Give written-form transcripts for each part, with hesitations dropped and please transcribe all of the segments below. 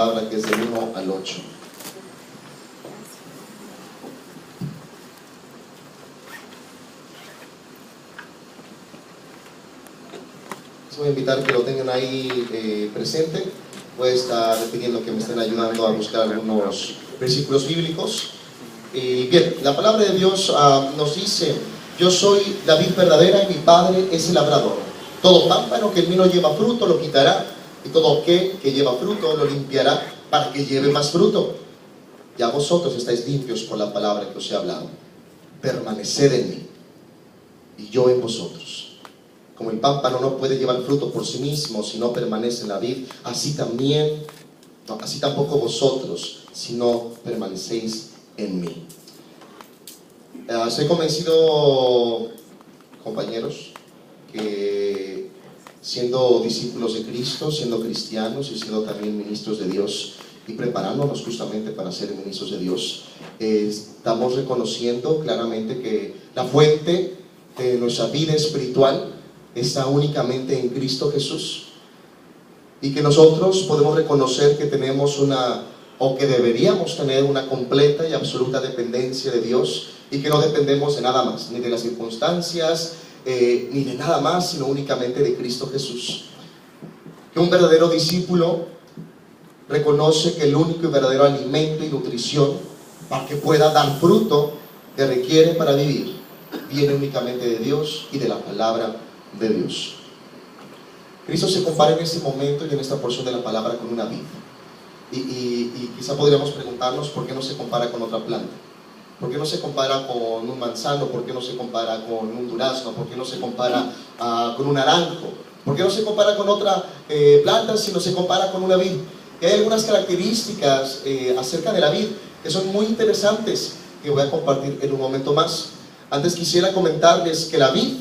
palabra que es del 1 al 8. Les voy a invitar que lo tengan ahí presente. Voy a estar pidiendo que me estén ayudando a buscar algunos versículos bíblicos. Bien, la palabra de Dios nos dice: yo soy la vid verdadera y mi Padre es el labrador. Todo pámpano que en mí no lleva fruto lo quitará, y todo aquel que lleva fruto lo limpiará para que lleve más fruto. Ya vosotros estáis limpios por la palabra que os he hablado. Permaneced en mí y yo en vosotros. Como el pámpano no puede llevar fruto por sí mismo si no permanece en la vid, así tampoco vosotros si no permanecéis en mí. Estoy convencido, compañeros, que siendo discípulos de Cristo, siendo cristianos y siendo también ministros de Dios y preparándonos justamente para ser ministros de Dios, estamos reconociendo claramente que la fuente de nuestra vida espiritual está únicamente en Cristo Jesús, y que nosotros podemos reconocer que tenemos o que deberíamos tener una completa y absoluta dependencia de Dios, y que no dependemos de nada más, ni de las circunstancias, ni de nada más, sino únicamente de Cristo Jesús. Que un verdadero discípulo reconoce que el único y verdadero alimento y nutrición para que pueda dar fruto que requiere para vivir viene únicamente de Dios y de la palabra de Dios. Cristo se compara en este momento y en esta porción de la palabra con una vid, y quizá podríamos preguntarnos por qué no se compara con otra planta. ¿Por qué no se compara con un manzano? ¿Por qué no se compara con un durazno? ¿Por qué no se compara con un naranjo? ¿Por qué no se compara con otra planta, sino se compara con una vid? Y hay algunas características acerca de la vid que son muy interesantes, que voy a compartir en un momento más. Antes quisiera comentarles que la vid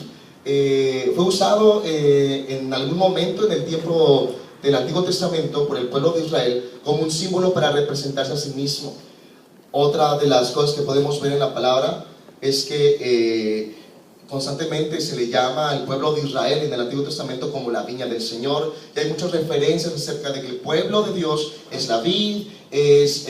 fue usado en algún momento en el tiempo del Antiguo Testamento por el pueblo de Israel como un símbolo para representarse a sí mismo. Otra de las cosas que podemos ver en la palabra es que constantemente se le llama al pueblo de Israel en el Antiguo Testamento como la viña del Señor, y hay muchas referencias acerca de que el pueblo de Dios es la vid, es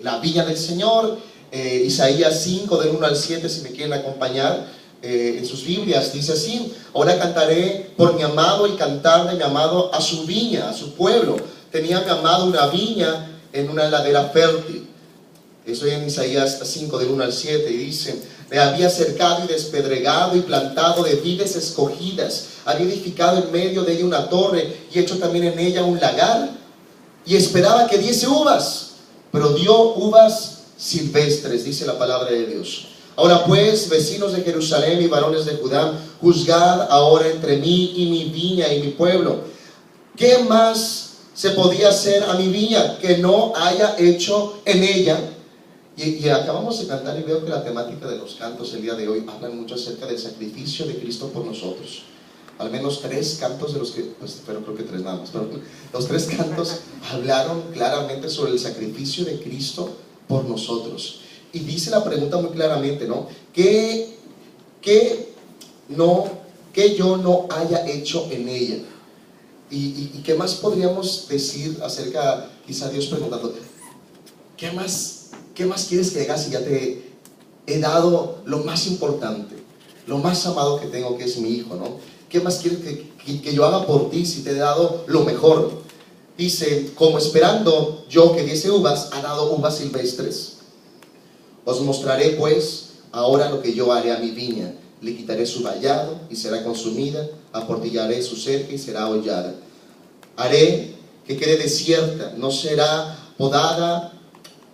la viña del Señor. Isaías 5 del 1 al 7, si me quieren acompañar en sus Biblias, dice así: ahora cantaré por mi amado y cantar de mi amado a su viña, a su pueblo. Tenía mi amado una viña en una ladera fértil. Eso en Isaías 5 del 1 al 7, y dice: le había cercado y despedregado y plantado de vides escogidas, había edificado en medio de ella una torre y hecho también en ella un lagar, y esperaba que diese uvas, pero dio uvas silvestres, dice la palabra de Dios. Ahora pues, vecinos de Jerusalén y varones de Judá, juzgad ahora entre mí y mi viña y mi pueblo. ¿Qué más se podía hacer a mi viña que no haya hecho en ella? Y acabamos de cantar, y veo que la temática de los cantos el día de hoy hablan mucho acerca del sacrificio de Cristo por nosotros. Al menos 3 cantos de los que, pero creo que 3 nada más, pero los 3 cantos hablaron claramente sobre el sacrificio de Cristo por nosotros. Y dice la pregunta muy claramente, ¿no? ¿Qué yo no haya hecho en ella? ¿Y qué más podríamos decir acerca, quizá Dios preguntando, ¿qué más quieres que haga si ya te he dado lo más importante, lo más amado que tengo, que es mi hijo, ¿no? ¿Qué más quieres que yo haga por ti si te he dado lo mejor? Dice: como esperando yo que diese uvas, ha dado uvas silvestres. Os mostraré pues ahora lo que yo haré a mi viña: le quitaré su vallado y será consumida, aportillaré su cerca y será hollada. Haré que quede desierta, no será podada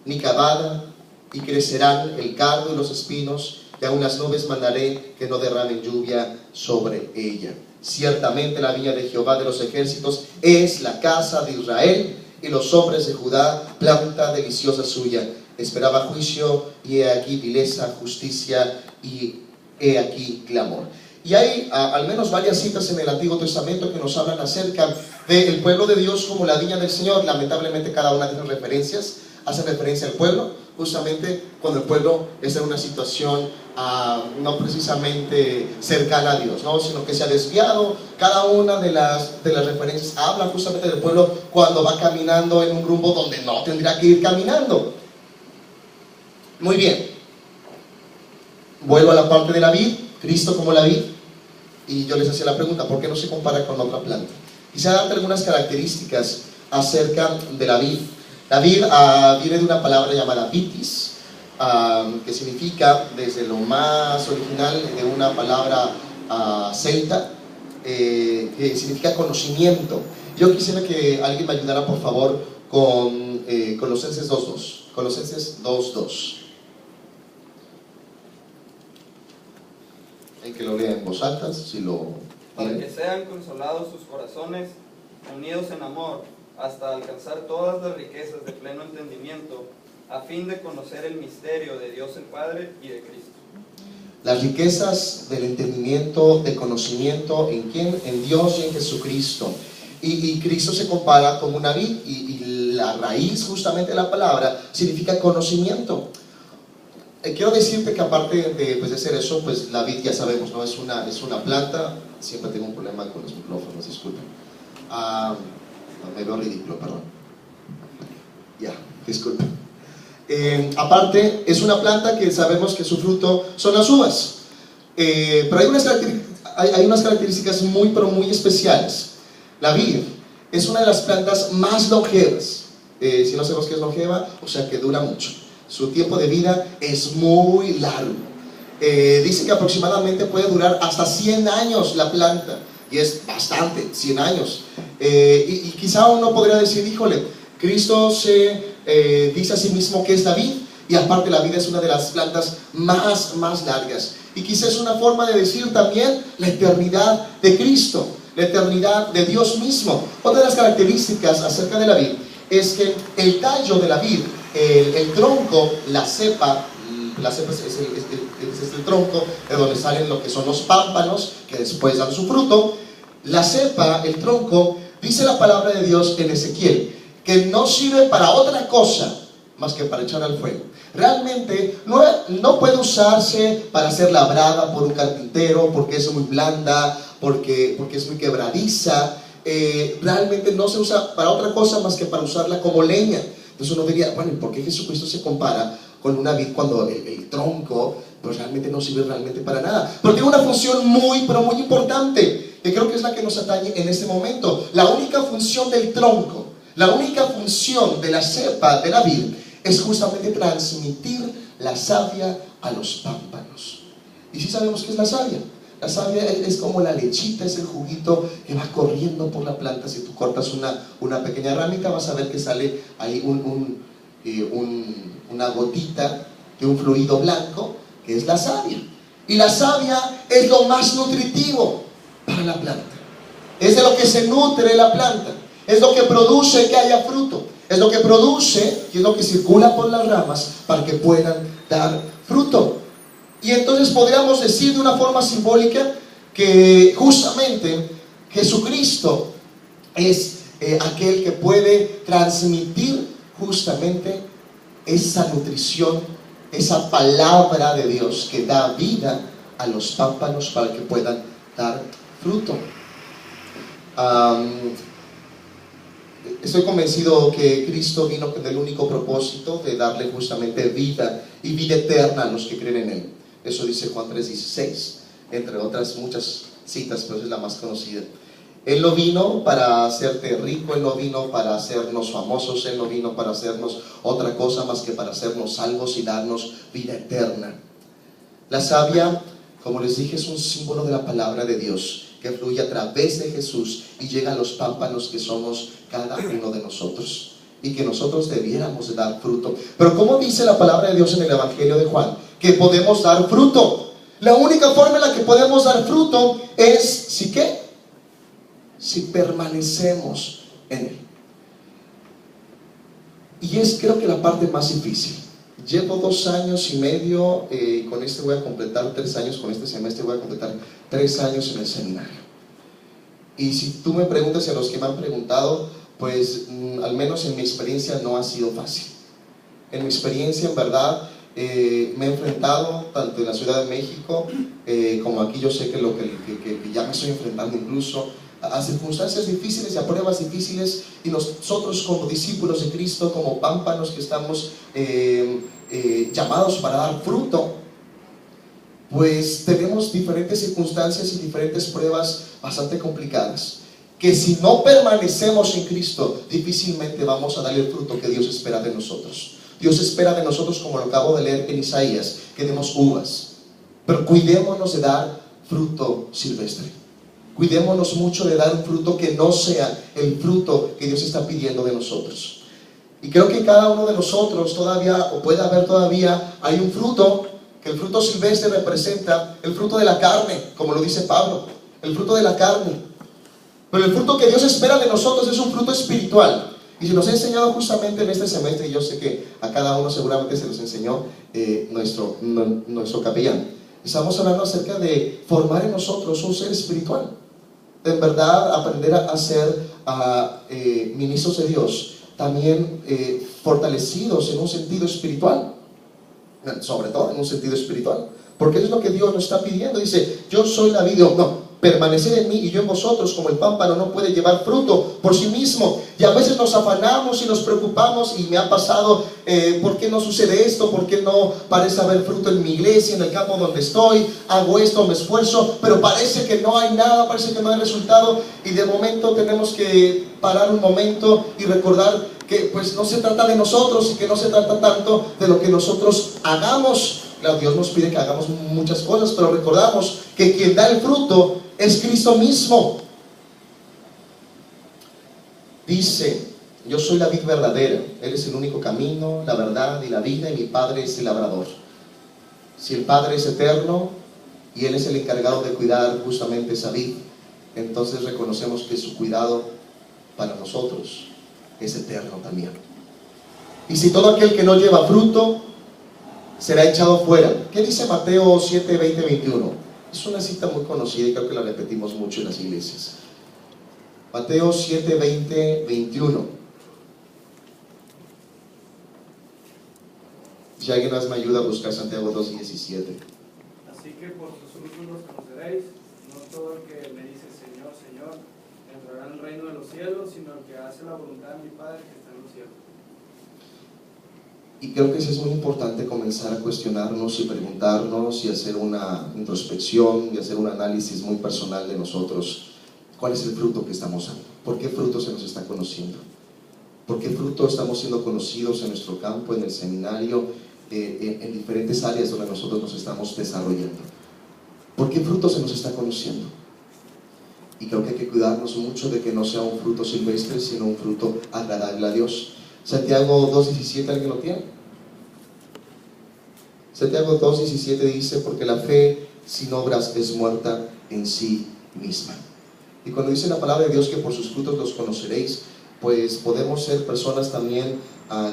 ni cavada, y crecerán el cardo y los espinos, y aun las nubes mandaré que no derramen lluvia sobre ella. Ciertamente la viña de Jehová de los ejércitos es la casa de Israel, y los hombres de Judá planta deliciosa suya. Esperaba juicio, y he aquí vileza, justicia, y he aquí clamor. Y hay al menos varias citas en el Antiguo Testamento que nos hablan acerca del pueblo de Dios como la viña del Señor. Lamentablemente cada una de las referencias hace referencia al pueblo, justamente cuando el pueblo está en una situación no precisamente cercana a Dios, ¿no? Sino que se ha desviado. Cada una de las referencias habla justamente del pueblo cuando va caminando en un rumbo donde no tendría que ir caminando. Muy bien, vuelvo a la parte de la vid, Cristo como la vid, y yo les hacía la pregunta, ¿por qué no se compara con otra planta? Quisiera darte algunas características acerca de la vid. La vid viene de una palabra llamada vitis, que significa, desde lo más original, de una palabra celta, que significa conocimiento. Yo quisiera que alguien me ayudara, por favor, con Colosenses 2.2. Colosenses 2.2. Hay que lo lea en voz alta, si lo para tienen. que sean consolados sus corazones, unidos en amor, hasta alcanzar todas las riquezas de pleno entendimiento, a fin de conocer el misterio de Dios el Padre y de Cristo. Las riquezas del entendimiento, de conocimiento, ¿en quién? En Dios y en Jesucristo. Y Cristo se compara como una vid, y la raíz justamente de la palabra significa conocimiento. Quiero decirte que aparte de ser eso, pues la vid ya sabemos, ¿no? Es una planta. Siempre tengo un problema con los micrófonos, disculpen. Me veo ridículo, perdón. Ya, disculpen. Aparte, es una planta que sabemos que su fruto son las uvas. Pero hay unas características muy, pero muy especiales. La vid es una de las plantas más longevas. Si no sabemos qué es longeva, o sea que dura mucho. Su tiempo de vida es muy largo. Dice que aproximadamente puede durar hasta 100 años la planta. Y es bastante, 100 años. Y quizá uno podría decir, híjole, Cristo se dice a sí mismo que es la vid, y aparte la vid es una de las plantas más largas. Y quizás es una forma de decir también la eternidad de Cristo, la eternidad de Dios mismo. Otra de las características acerca de la vid es que el tallo de la vid, el tronco, la cepa es el tronco de donde salen lo que son los pámpanos, que después dan su fruto. La cepa, el tronco, dice la palabra de Dios en Ezequiel, que no sirve para otra cosa más que para echar al fuego. Realmente no puede usarse para ser labrada por un carpintero, porque es muy blanda, porque es muy quebradiza. Realmente no se usa para otra cosa más que para usarla como leña. Entonces uno diría, bueno, ¿y por qué Jesucristo se compara con una vid cuando el tronco pues realmente no sirve realmente para nada? Pero tiene una función muy, pero muy importante, que creo que es la que nos atañe en este momento. La única función del tronco, la única función de la cepa de la vid es justamente transmitir la savia a los pámpanos. Y sí sabemos qué es la savia. La savia es como la lechita, es el juguito que va corriendo por la planta. Si tú cortas una pequeña ramita, vas a ver que sale ahí una gotita de un fluido blanco, que es la savia. Y la savia es lo más nutritivo para la planta. Es de lo que se nutre la planta. Es lo que produce que haya fruto. Es lo que produce y es lo que circula por las ramas para que puedan dar fruto. Y entonces podríamos decir de una forma simbólica que justamente Jesucristo es aquel que puede transmitir justamente esa nutrición, esa palabra de Dios que da vida a los pámpanos para que puedan dar fruto. Estoy convencido que Cristo vino con el único propósito de darle justamente vida y vida eterna a los que creen en Él. Eso dice Juan 3:16, entre otras muchas citas, pero es la más conocida. Él no vino para hacerte rico, Él no vino para hacernos famosos, Él no vino para hacernos otra cosa más que para hacernos salvos y darnos vida eterna. La savia, como les dije, es un símbolo de la palabra de Dios que fluye a través de Jesús y llega a los pámpanos que somos cada uno de nosotros, y que nosotros debiéramos de dar fruto. Pero ¿cómo dice la palabra de Dios en el Evangelio de Juan? Que podemos dar fruto. La única forma en la que podemos dar fruto es, ¿sí qué? Si permanecemos en Él. Y es, creo que, la parte más difícil. Llevo 2 años y medio, con este voy a completar 3 años, con este semestre voy a completar 3 años en el seminario. Y si tú me preguntas, y a los que me han preguntado, pues al menos en mi experiencia no ha sido fácil. En mi experiencia, en verdad, me he enfrentado tanto en la Ciudad de México como aquí. Yo sé que ya me estoy enfrentando incluso a circunstancias difíciles y a pruebas difíciles, y nosotros como discípulos de Cristo, como pámpanos que estamos llamados para dar fruto, pues tenemos diferentes circunstancias y diferentes pruebas bastante complicadas, que si no permanecemos en Cristo, difícilmente vamos a dar el fruto que Dios espera de nosotros. Dios espera de nosotros, como lo acabo de leer en Isaías, que demos uvas, pero cuidémonos de dar fruto silvestre. Cuidémonos mucho de dar un fruto que no sea el fruto que Dios está pidiendo de nosotros. Y creo que cada uno de nosotros todavía, o puede haber todavía, hay un fruto, que el fruto silvestre representa el fruto de la carne, como lo dice Pablo, el fruto de la carne. Pero el fruto que Dios espera de nosotros es un fruto espiritual. Y se nos ha enseñado justamente en este semestre, y yo sé que a cada uno seguramente se los enseñó nuestro capellán. Estamos hablando acerca de formar en nosotros un ser espiritual. En verdad, aprender a ser ministros de Dios, también fortalecidos en un sentido espiritual, sobre todo en un sentido espiritual, porque eso es lo que Dios nos está pidiendo. Dice: yo soy la vid, no, permanecer en mí y yo en vosotros, como el pámpano no puede llevar fruto por sí mismo. Y a veces nos afanamos y nos preocupamos, y me ha pasado, ¿por qué no sucede esto? ¿Por qué no parece haber fruto en mi iglesia, en el campo donde estoy? Hago esto, me esfuerzo, pero parece que no hay nada, parece que no hay resultado. Y de momento tenemos que parar un momento y recordar que pues no se trata de nosotros, y que no se trata tanto de lo que nosotros hagamos. Claro, Dios nos pide que hagamos muchas cosas, pero recordamos que quien da el fruto es Cristo mismo. Dice: yo soy la vid verdadera, Él es el único camino, la verdad y la vida, y mi Padre es el labrador. Si el Padre es eterno y Él es el encargado de cuidar justamente esa vid, entonces reconocemos que su cuidado para nosotros es eterno también. Y si todo aquel que no lleva fruto será echado fuera. ¿Qué dice Mateo 7, 20, 21? Es una cita muy conocida y creo que la repetimos mucho en las iglesias. Mateo 7, 20, 21. Si alguien más me ayuda a buscar Santiago 2, 17. Así que por sus frutos los conoceréis. No todo el que me dice Señor, Señor, entrará en el reino de los cielos, sino el que hace la voluntad de mi Padre que está en los cielos. Y creo que eso es muy importante, comenzar a cuestionarnos y preguntarnos y hacer una introspección y hacer un análisis muy personal de nosotros. ¿Cuál es el fruto que estamos dando? ¿Por qué fruto se nos está conociendo? ¿Por qué fruto estamos siendo conocidos en nuestro campo, en el seminario, en diferentes áreas donde nosotros nos estamos desarrollando? ¿Por qué fruto se nos está conociendo? Y creo que hay que cuidarnos mucho de que no sea un fruto silvestre, sino un fruto agradable a Dios. Santiago 2.17, ¿alguien lo tiene? Santiago 2.17 dice: porque la fe sin obras es muerta en sí misma. Y cuando dice la palabra de Dios que por sus frutos los conoceréis, pues podemos ser personas también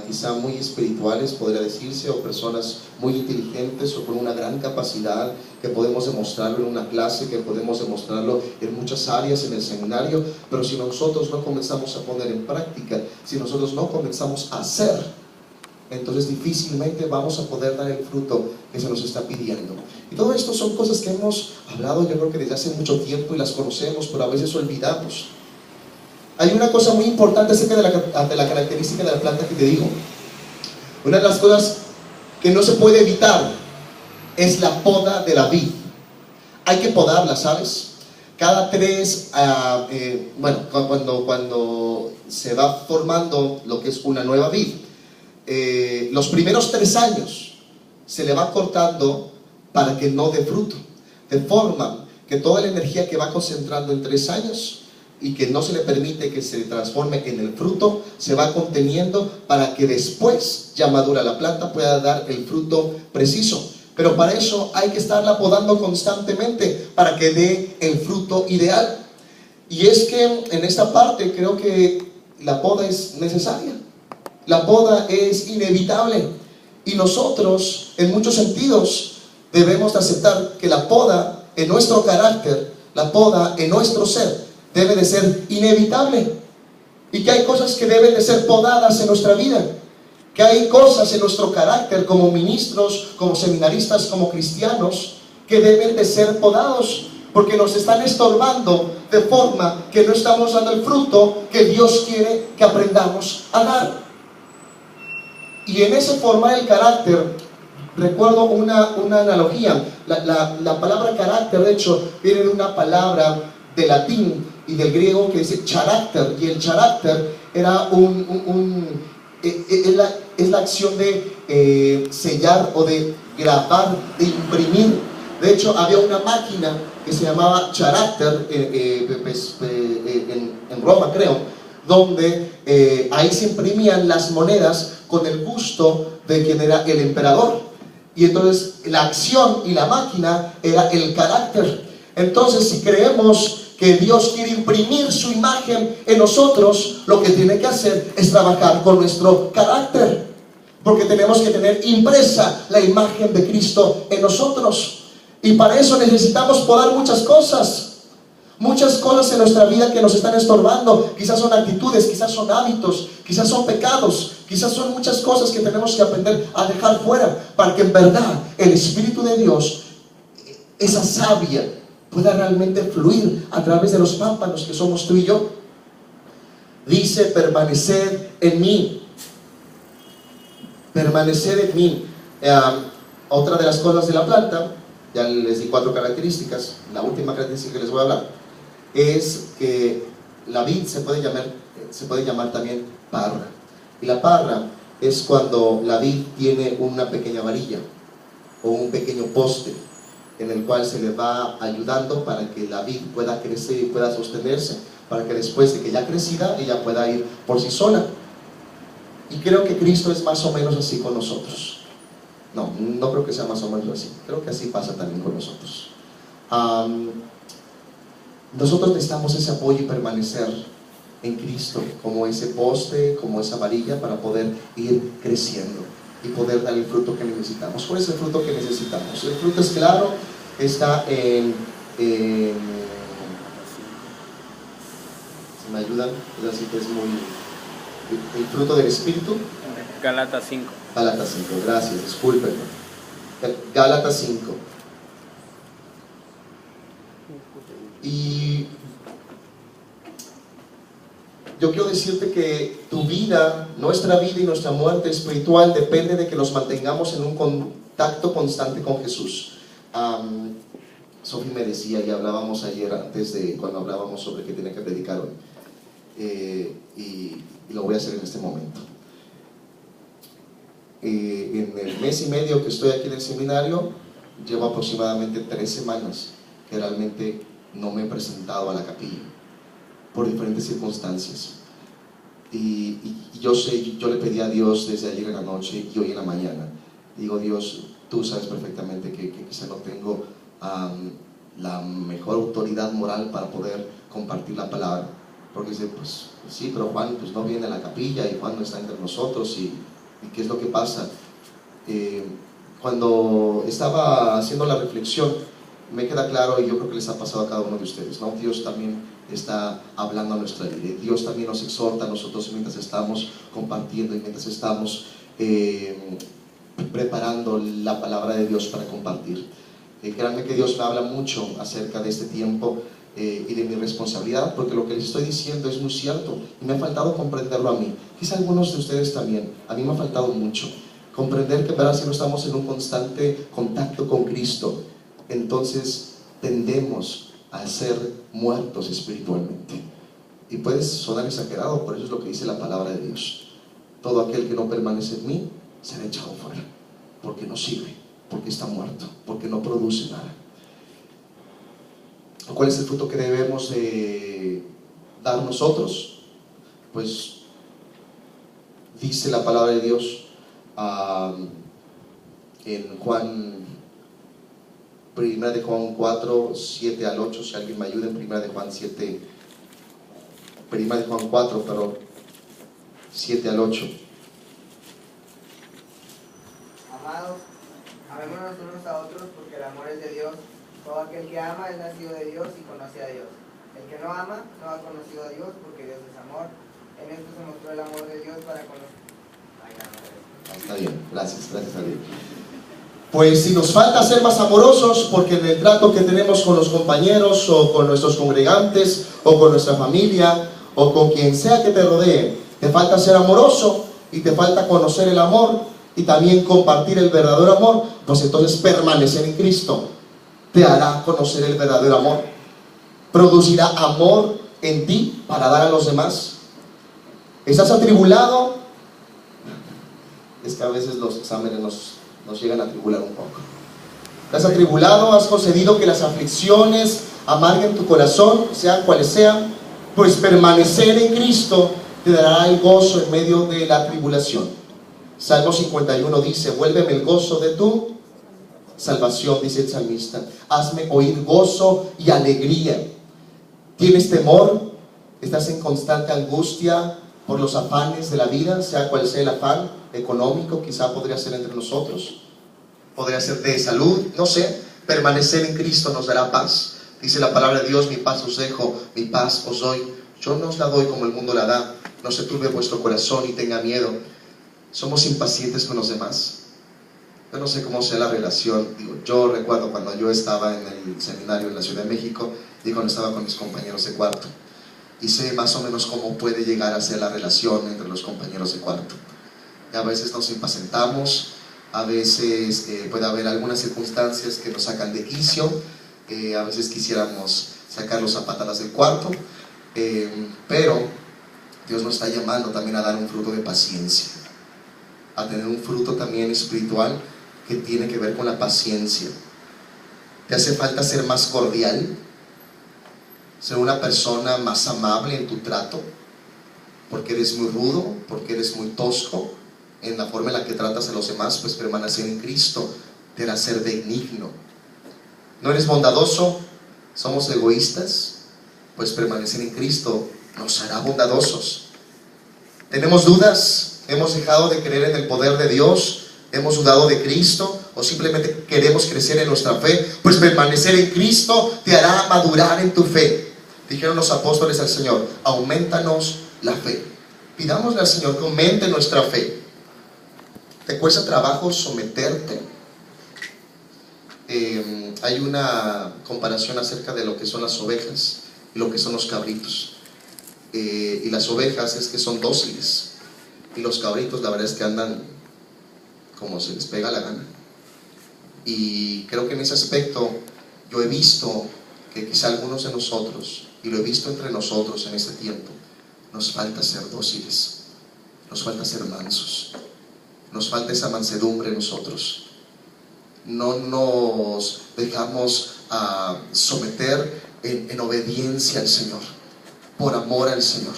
quizá muy espirituales, podría decirse, o personas muy inteligentes o con una gran capacidad, que podemos demostrarlo en una clase, que podemos demostrarlo en muchas áreas en el seminario, pero si nosotros no comenzamos a poner en práctica, si nosotros no comenzamos a hacer, entonces difícilmente vamos a poder dar el fruto que se nos está pidiendo. Y todo esto son cosas que hemos hablado, yo creo que desde hace mucho tiempo, y las conocemos, pero a veces olvidamos. Hay una cosa muy importante acerca de la característica de la planta que te digo. Una de las cosas que no se puede evitar es la poda de la vid. Hay que podarla, ¿sabes? Cada cuando se va formando lo que es una nueva vid, los primeros 3 años se le va cortando para que no dé fruto, de forma que toda la energía que va concentrando en 3 años y que no se le permite que se transforme en el fruto, se va conteniendo para que después, ya madura la planta, pueda dar el fruto preciso. Pero para eso hay que estarla podando constantemente para que dé el fruto ideal. Y es que en esta parte creo que la poda es necesaria, la poda es inevitable, y nosotros en muchos sentidos debemos aceptar que la poda en nuestro carácter, la poda en nuestro ser, debe de ser inevitable, y que hay cosas que deben de ser podadas en nuestra vida. que hay cosas en nuestro carácter como ministros, como seminaristas, como cristianos, que deben de ser podados, porque nos están estorbando de forma que no estamos dando el fruto que Dios quiere que aprendamos a dar. Y en esa forma del carácter, recuerdo una analogía. La palabra carácter, de hecho, viene de una palabra de latín y del griego que dice charácter, y el charácter era es la acción de sellar o de grabar, de imprimir. De hecho, había una máquina que se llamaba charácter en Roma, creo, donde ahí se imprimían las monedas con el busto de quien era el emperador. Y entonces la acción y la máquina era el carácter. Entonces, si creemos que Dios quiere imprimir su imagen en nosotros, lo que tiene que hacer es trabajar con nuestro carácter, porque tenemos que tener impresa la imagen de Cristo en nosotros. Y para eso necesitamos podar muchas cosas en nuestra vida que nos están estorbando. Quizás son actitudes, quizás son hábitos, quizás son pecados, quizás son muchas cosas que tenemos que aprender a dejar fuera, para que en verdad el Espíritu de Dios, esa savia, pueda realmente fluir a través de los pámpanos que somos tú y yo. Dice: permaneced en mí. Permaneced en mí. Otra de las cosas de la planta, ya les di 4 características. La última característica que les voy a hablar es que la vid se puede llamar también parra. Y la parra es cuando la vid tiene una pequeña varilla o un pequeño poste en el cual se le va ayudando para que la vid pueda crecer y pueda sostenerse, para que después de que ya crecida ella pueda ir por sí sola. Y creo que Cristo es más o menos así con nosotros. No creo que sea más o menos así, creo que así pasa también con nosotros. Nosotros necesitamos ese apoyo y permanecer en Cristo, como ese poste, como esa varilla, para poder ir creciendo y poder dar el fruto que necesitamos. ¿Cuál es el fruto que necesitamos? El fruto es claro, está en ¿se me ayudan? Así que es muy... el fruto del Espíritu. Gálatas 5. Gálatas 5, gracias, discúlpenme. Gálatas 5. Y yo quiero decirte que tu vida, nuestra vida y nuestra muerte espiritual depende de que nos mantengamos en un contacto constante con Jesús. Sofi me decía, y hablábamos ayer antes de cuando hablábamos sobre que tenía que predicar hoy, y lo voy a hacer en este momento. En el mes y medio que estoy aquí en el seminario, llevo aproximadamente 3 semanas que realmente no me he presentado a la capilla por diferentes circunstancias. Y yo le pedí a Dios desde ayer en la noche y hoy en la mañana. Digo: Dios, tú sabes perfectamente que quizá no tengo la mejor autoridad moral para poder compartir la palabra. Porque dice: pues sí, pero Juan pues no viene a la capilla y Juan no está entre nosotros. ¿Y qué es lo que pasa? Cuando estaba haciendo la reflexión, me queda claro, y yo creo que les ha pasado a cada uno de ustedes, ¿no? Dios también está hablando a nuestra vida. Dios también nos exhorta a nosotros mientras estamos compartiendo y mientras estamos preparando la palabra de Dios para compartir. Créanme que Dios me habla mucho acerca de este tiempo y de mi responsabilidad, porque lo que les estoy diciendo es muy cierto y me ha faltado comprenderlo a mí. Quizá algunos de ustedes también. A mí me ha faltado mucho comprender que para si no estamos en un constante contacto con Cristo, entonces tendemos a ser muertos espiritualmente. Y puede sonar exagerado, pero eso es lo que dice la palabra de Dios: todo aquel que no permanece en mí será echado fuera, porque no sirve, porque está muerto, porque no produce nada. ¿Cuál es el fruto que debemos dar nosotros? Pues dice la palabra de Dios en Primera de Juan 4, 7 al 8, si alguien me ayuda, en Primera de Juan 4, pero 7 al 8. Amados, amémonos unos a otros, porque el amor es de Dios. Todo aquel que ama es nacido de Dios y conoce a Dios. El que no ama no ha conocido a Dios, porque Dios es amor. En esto se mostró el amor de Dios para con nosotros. Gracias a Dios. Pues si nos falta ser más amorosos, porque en el trato que tenemos con los compañeros o con nuestros congregantes o con nuestra familia o con quien sea que te rodee, te falta ser amoroso y te falta conocer el amor y también compartir el verdadero amor, pues entonces permanecer en Cristo te hará conocer el verdadero amor. Producirá amor en ti para dar a los demás. ¿Estás atribulado? Es que a veces los exámenes nos llegan a atribular un poco. ¿Estás atribulado? ¿Has concedido que las aflicciones amarguen tu corazón, sean cuales sean? Pues permanecer en Cristo te dará el gozo en medio de la tribulación. Salmo 51 dice: vuélveme el gozo de tu salvación, dice el salmista. Hazme oír gozo y alegría. ¿Tienes temor? ¿Estás en constante angustia por los afanes de la vida, sea cual sea el afán económico? Quizá podría ser entre nosotros, podría ser de salud, no sé. Permanecer en Cristo nos dará paz. Dice la palabra de Dios: mi paz os dejo, mi paz os doy. Yo no os la doy como el mundo la da. No se turbe vuestro corazón y tenga miedo. Somos impacientes con los demás. Yo no sé cómo sea la relación. Yo recuerdo cuando yo estaba en el seminario en la Ciudad de México y cuando estaba con mis compañeros de cuarto, y sé más o menos cómo puede llegar a ser la relación entre los compañeros de cuarto. Y a veces nos impacientamos, a veces puede haber algunas circunstancias que nos sacan de quicio, a veces quisiéramos sacarlos a patadas del cuarto, pero Dios nos está llamando también a dar un fruto de paciencia, a tener un fruto también espiritual que tiene que ver con la paciencia. ¿Te hace falta ser más cordial? ¿Ser una persona más amable en tu trato? Porque eres muy rudo, porque eres muy tosco en la forma en la que tratas a los demás, pues permanecer en Cristo te hará ser benigno. ¿No eres bondadoso? ¿Somos egoístas? Pues permanecer en Cristo nos hará bondadosos. ¿Tenemos dudas? ¿Hemos dejado de creer en el poder de Dios? ¿Hemos dudado de Cristo? ¿O simplemente queremos crecer en nuestra fe? Pues permanecer en Cristo te hará madurar en tu fe. Dijeron los apóstoles al Señor: aumentanos la fe. Pidámosle al Señor que aumente nuestra fe. ¿Te cuesta trabajo someterte? Hay una comparación acerca de lo que son las ovejas y lo que son los cabritos. Y las ovejas es que son dóciles, y los cabritos la verdad es que andan como se les pega la gana. Y creo que en ese aspecto yo he visto que quizá algunos de nosotros, y lo he visto entre nosotros en este tiempo, nos falta ser dóciles, nos falta ser mansos, nos falta esa mansedumbre en nosotros. No nos dejamos someter en obediencia al Señor, por amor al Señor.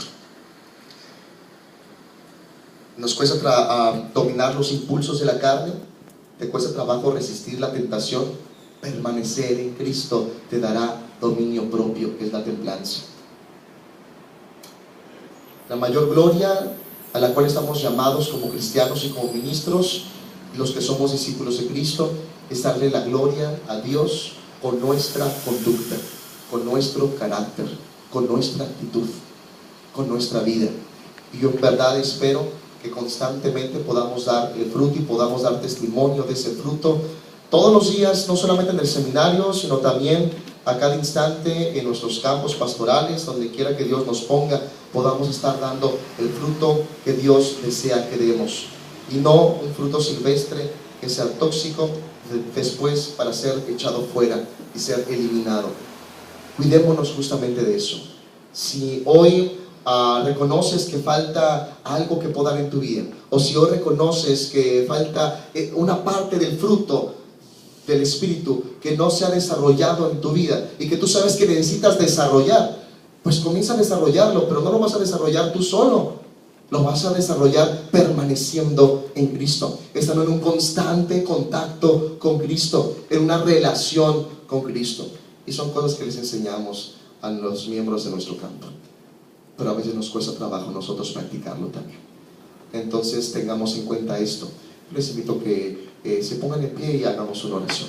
Nos cuesta dominar los impulsos de la carne. Te cuesta trabajo resistir la tentación. Permanecer en Cristo te dará dominio propio, que es la templanza. La mayor gloria a la cual estamos llamados como cristianos y como ministros, los que somos discípulos de Cristo, es darle la gloria a Dios con nuestra conducta, con nuestro carácter, con nuestra actitud, con nuestra vida. Y yo en verdad espero que constantemente podamos dar el fruto y podamos dar testimonio de ese fruto todos los días, no solamente en el seminario, sino también a cada instante en nuestros campos pastorales, donde quiera que Dios nos ponga, podamos estar dando el fruto que Dios desea que demos, y no un fruto silvestre que sea tóxico después para ser echado fuera y ser eliminado. Cuidémonos justamente de eso. Si hoy reconoces que falta algo que podar en tu vida, o si hoy reconoces que falta una parte del fruto del Espíritu que no se ha desarrollado en tu vida y que tú sabes que necesitas desarrollar, pues comienza a desarrollarlo, pero no lo vas a desarrollar tú solo, lo vas a desarrollar permaneciendo en Cristo, estando en un constante contacto con Cristo, en una relación con Cristo. Y son cosas que les enseñamos a los miembros de nuestro campo, pero a veces nos cuesta trabajo nosotros practicarlo también. Entonces tengamos en cuenta esto. Les invito a que se pongan en pie y hagamos una oración.